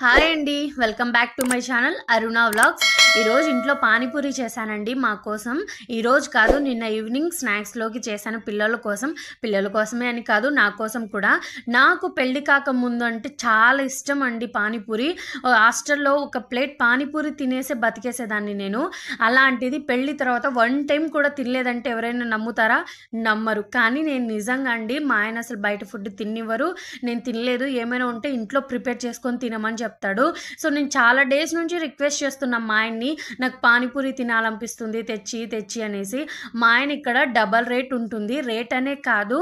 Hi అండి. Welcome back to my channel Aruna vlogs. ఈరోజు ఇంట్లో పానీపూరి చేశానండి మా కోసం. ఈరోజు కాదు, నిన్న ఈవినింగ్ స్నాక్స్లోకి చేశాను పిల్లల కోసం. పిల్లల కోసమే అని కాదు, నా కోసం కూడా. నాకు పెళ్లి కాక ముందు అంటే చాలా ఇష్టం అండి పానీపూరి. హాస్టల్లో ఒక ప్లేట్ పానీపూరి తినేసే బతికేసేదాన్ని నేను. అలాంటిది పెళ్లి తర్వాత వన్ టైం కూడా తినలేదంటే ఎవరైనా నమ్ముతారా? నమ్మరు. కానీ నేను నిజంగా అండి, మా ఆయన అసలు బయట ఫుడ్ తినివ్వరు. నేను తినలేదు, ఏమైనా ఉంటే ఇంట్లో ప్రిపేర్ చేసుకొని తినమని చెప్తాడు. సో నేను చాలా డేస్ నుంచి రిక్వెస్ట్ చేస్తున్నా మా ఆయన్ని, నాకు పానీపూరి తినాలనిపిస్తుంది, తెచ్చి తెచ్చి అనేసి. మా ఆయన ఇక్కడ డబల్ రేట్ ఉంటుంది. రేట్ అనే కాదు,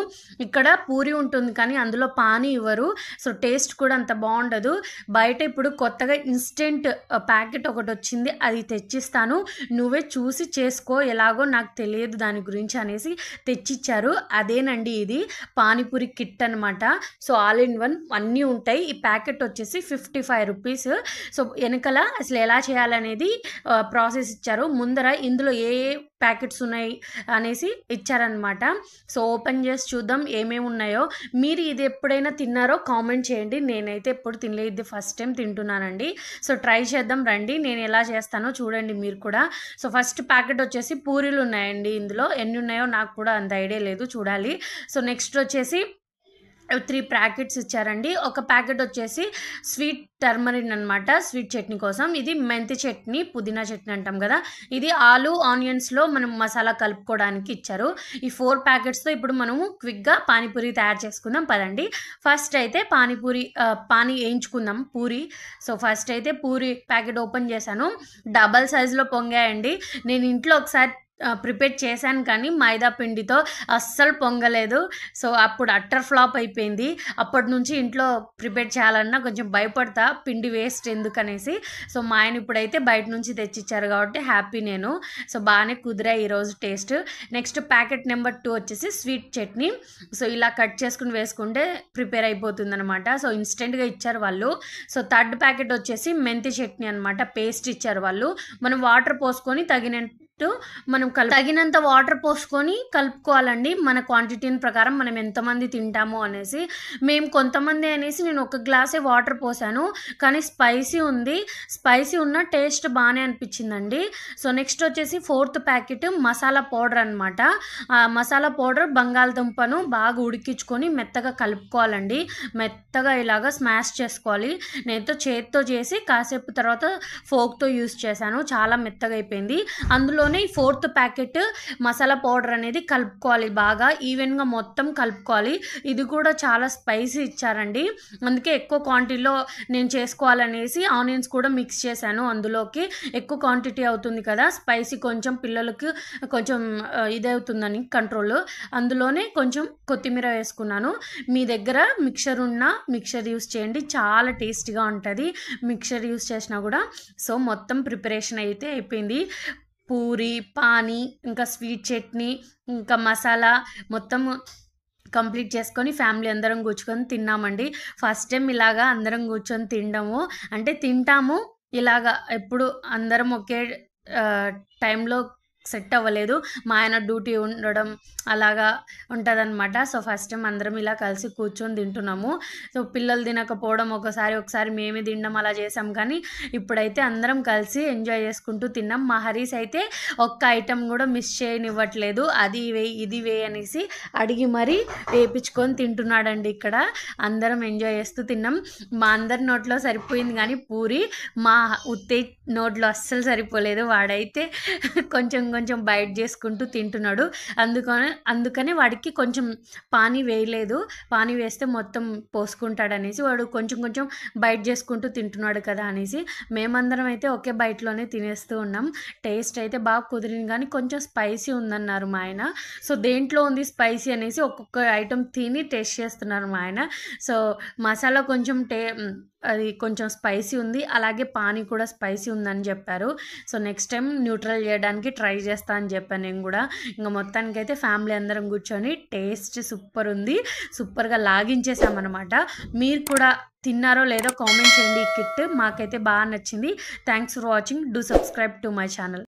ఇక్కడ పూరి ఉంటుంది కానీ అందులో పానీ ఇవ్వరు. సో టేస్ట్ కూడా అంత బాగుండదు. బయట ఇప్పుడు కొత్తగా ఇన్స్టెంట్ ప్యాకెట్ ఒకటి వచ్చింది, అది తెచ్చిస్తాను, నువ్వే చూసి చేసుకో, ఎలాగో నాకు తెలియదు దాని గురించి అనేసి తెచ్చిచ్చారు. అదేనండి ఇది పానీపూరి కిట్ అనమాట. సో ఆల్ ఇన్ వన్ అన్నీ ఉంటాయి. ఈ ప్యాకెట్ వచ్చేసి 55 రూపీస్. సో వెనకల అసలు ఎలా చేయాలనేది ప్రాసెస్ ఇచ్చారు. ముందర ఇందులో ఏ ఏ ప్యాకెట్స్ ఉన్నాయి అనేసి ఇచ్చారనమాట. సో ఓపెన్ చేసి చూద్దాం ఏమేమి ఉన్నాయో. మీరు ఇది ఎప్పుడైనా తిన్నారో కామెంట్ చేయండి. నేనైతే ఎప్పుడు తినలేదు, ఇది ఫస్ట్ టైం తింటున్నానండి. సో ట్రై చేద్దాం రండి, నేను ఎలా చేస్తానో చూడండి మీరు కూడా. సో ఫస్ట్ ప్యాకెట్ వచ్చేసి పూరీలు ఉన్నాయండి. ఇందులో ఎన్ని ఉన్నాయో నాకు కూడా అంత ఐడియా లేదు, చూడాలి. సో నెక్స్ట్ వచ్చేసి 3 ప్యాకెట్స్ ఇచ్చారండి. ఒక ప్యాకెట్ వచ్చేసి స్వీట్ టర్మరిన్ అనమాట, స్వీట్ చట్నీ కోసం. ఇది మెంతి చట్నీ, పుదీనా చట్నీ అంటాం కదా, ఇది ఆలు ఆనియన్స్లో మనం మసాలా కలుపుకోవడానికి ఇచ్చారు. ఈ 4 ప్యాకెట్స్తో ఇప్పుడు మనము క్విక్గా పానీపూరి తయారు చేసుకుందాం పదండి. ఫస్ట్ అయితే పానీ వేయించుకుందాం పూరి. సో ఫస్ట్ అయితే పూరి ప్యాకెట్ ఓపెన్ చేశాను. డబల్ సైజులో పొంగాయండి. నేను ఇంట్లో ఒకసారి ప్రిపేర్ చేశాను కానీ మైదా పిండితో అస్సలు పొంగలేదు. సో అప్పుడు అట్టర్ ఫ్లాప్ అయిపోయింది. అప్పటి నుంచి ఇంట్లో ప్రిపేర్ చేయాలన్నా కొంచెం భయపడతా, పిండి వేస్ట్ ఎందుకనేసి. సో మా ఆయన ఇప్పుడైతే బయట నుంచి తెచ్చిచ్చారు కాబట్టి హ్యాపీ నేను. సో బాగానే కుదిరాయి ఈరోజు టేస్ట్. నెక్స్ట్ ప్యాకెట్ నెంబర్ 2 వచ్చేసి స్వీట్ చట్నీ. సో ఇలా కట్ చేసుకుని వేసుకుంటే ప్రిపేర్ అయిపోతుంది అనమాట. సో ఇన్స్టెంట్గా ఇచ్చారు వాళ్ళు. సో థర్డ్ ప్యాకెట్ వచ్చేసి మెంతి చట్నీ అనమాట, పేస్ట్ ఇచ్చారు వాళ్ళు. మనం వాటర్ పోసుకొని మనం తగినంత వాటర్ పోసుకొని కలుపుకోవాలండి, మన క్వాంటిటీని ప్రకారం మనం ఎంతమంది తింటామో అనేసి. మేము కొంతమంది అనేసి నేను ఒక గ్లాసే వాటర్ పోసాను, కానీ స్పైసీ ఉన్న టేస్ట్ బాగానే అనిపించిందండి. సో నెక్స్ట్ వచ్చేసి 4th ప్యాకెట్ మసాలా పౌడర్ అనమాట. ఆ మసాలా పౌడర్ బంగాళదుంపను బాగా ఉడికించుకొని మెత్తగా కలుపుకోవాలండి. మెత్తగా ఇలాగా స్మాష్ చేసుకోవాలి. నేనైతే చేత్తో చేసి కాసేపు తర్వాత ఫోక్తో యూస్ చేశాను, చాలా మెత్తగా అయిపోయింది. అందులోనే 4th ప్యాకెట్ మసాలా పౌడర్ అనేది కలుపుకోవాలి, బాగా ఈవెన్గా మొత్తం కలుపుకోవాలి. ఇది కూడా చాలా స్పైసీ ఇచ్చారండి, అందుకే ఎక్కువ క్వాంటిటీలో నేను చేసుకోవాలనేసి ఆనియన్స్ కూడా మిక్స్ చేశాను. అందులోకి ఎక్కువ క్వాంటిటీ అవుతుంది కదా, స్పైసీ కొంచెం పిల్లలకి కొంచెం ఇదవుతుందని కంట్రోల్. అందులోనే కొంచెం కొత్తిమీర వేసుకున్నాను. మీ దగ్గర మిక్చర్ ఉన్నా మిక్చర్ యూస్ చేయండి, చాలా టేస్టీగా ఉంటుంది మిక్చర్ యూస్ చేసినా కూడా. సో మొత్తం ప్రిపరేషన్ అయితే అయిపోయింది. పూరి, పానీ, ఇంకా స్వీట్ చట్నీ, ఇంకా మసాలా మొత్తం కంప్లీట్ చేసుకొని ఫ్యామిలీ అందరం కూర్చొని తిన్నామండి. ఫస్ట్ టైం ఇలాగా అందరం కూర్చొని తినడము, అంటే తింటాము ఇలాగా ఎప్పుడు అందరం ఒకే టైంలో సెట్ అవ్వలేదు. మా ఆయన డ్యూటీ ఉండడం అలాగా ఉంటుందన్నమాట. సో ఫస్ట్ టైం అందరం ఇలా కలిసి కూర్చొని తింటున్నాము. సో పిల్లలు తినకపోవడం, ఒకసారి మేమే తినడం అలా చేసాం, కానీ ఇప్పుడైతే అందరం కలిసి ఎంజాయ్ చేసుకుంటూ తిన్నాం. మా హరీస్ అయితే ఒక్క ఐటెం కూడా మిస్ చేయనివ్వట్లేదు, అది వేయి ఇది వేయి అనేసి అడిగి మరీ వేయించుకొని తింటున్నాడండి. ఇక్కడ అందరం ఎంజాయ్ చేస్తూ తిన్నాం. మా అందరి నోట్లో సరిపోయింది కానీ పూరి, మా ఉత్తే నోట్లో అస్సలు సరిపోలేదు. వాడైతే కొంచెం బైట్ చేసుకుంటూ తింటున్నాడు. అందుకనే వాడికి కొంచెం పానీ వేయలేదు, పానీ వేస్తే మొత్తం పోసుకుంటాడనేసి వాడు కొంచెం బైట్ చేసుకుంటూ తింటున్నాడు కదా అనేసి. మేమందరం అయితే ఒకే బైట్లోనే తినేస్తూ ఉన్నాం. టేస్ట్ అయితే బాగా కుదిరింది కానీ కొంచెం స్పైసీ ఉందన్నారు మా ఆయన. సో దేంట్లో ఉంది స్పైసీ అనేసి ఒక్కొక్క ఐటెం తిని టేస్ట్ చేస్తున్నారు మా ఆయన. సో మసాలా అది కొంచెం స్పైసీ ఉంది, అలాగే పానీ కూడా స్పైసీ ఉందని చెప్పారు. సో నెక్స్ట్ టైం న్యూట్రల్ చేయడానికి ట్రై చేస్తా అని చెప్పాను నేను కూడా. ఇంకా మొత్తానికి అయితే ఫ్యామిలీ అందరం కూర్చొని టేస్ట్ సూపర్ ఉంది, సూపర్గా లాగించేసామన్నమాట. మీరు కూడా తిన్నారో లేదో కామెంట్ చేయండి. ఈ కిట్ మాకైతే బాగా నచ్చింది. Thanks for watching. Do subscribe to my channel.